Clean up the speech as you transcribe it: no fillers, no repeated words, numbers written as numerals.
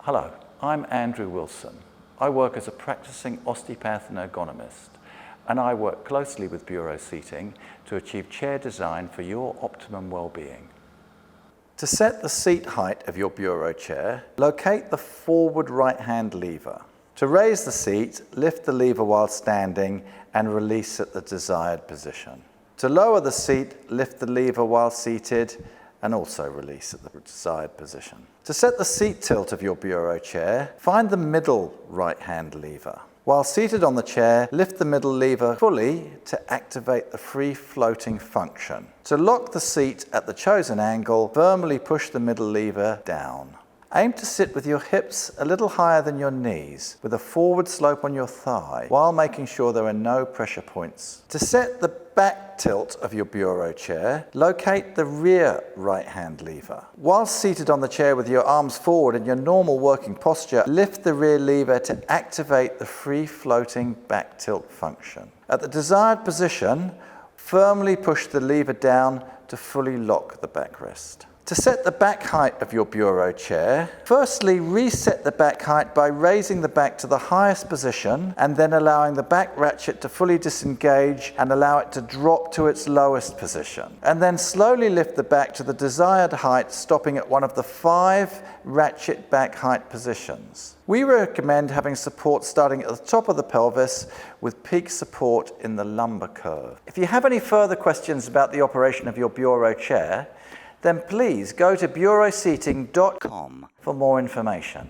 Hello, I'm Andrew Wilson. I work as a practicing osteopath and ergonomist, and I work closely with Buro Seating to achieve chair design for your optimum well-being. To set the seat height of your Buro chair, locate the forward right-hand lever. To raise the seat, lift the lever while standing and release at the desired position. To lower the seat, lift the lever while seated and also release at the desired position. To set the seat tilt of your Buro chair, find the middle right-hand lever. While seated on the chair, lift the middle lever fully to activate the free-floating function. To lock the seat at the chosen angle, firmly push the middle lever down. Aim to sit with your hips a little higher than your knees, with a forward slope on your thigh, while making sure there are no pressure points. To set the back tilt of your Buro chair, locate the rear right-hand lever. While seated on the chair with your arms forward in your normal working posture, lift the rear lever to activate the free-floating back tilt function. At the desired position, firmly push the lever down to fully lock the backrest. To set the back height of your Buro chair, firstly reset the back height by raising the back to the highest position and then allowing the back ratchet to fully disengage and allow it to drop to its lowest position. And then slowly lift the back to the desired height, stopping at one of the 5 ratchet back height positions. We recommend having support starting at the top of the pelvis with peak support in the lumbar curve. If you have any further questions about the operation of your Buro chair, then please go to buroseating.com for more information.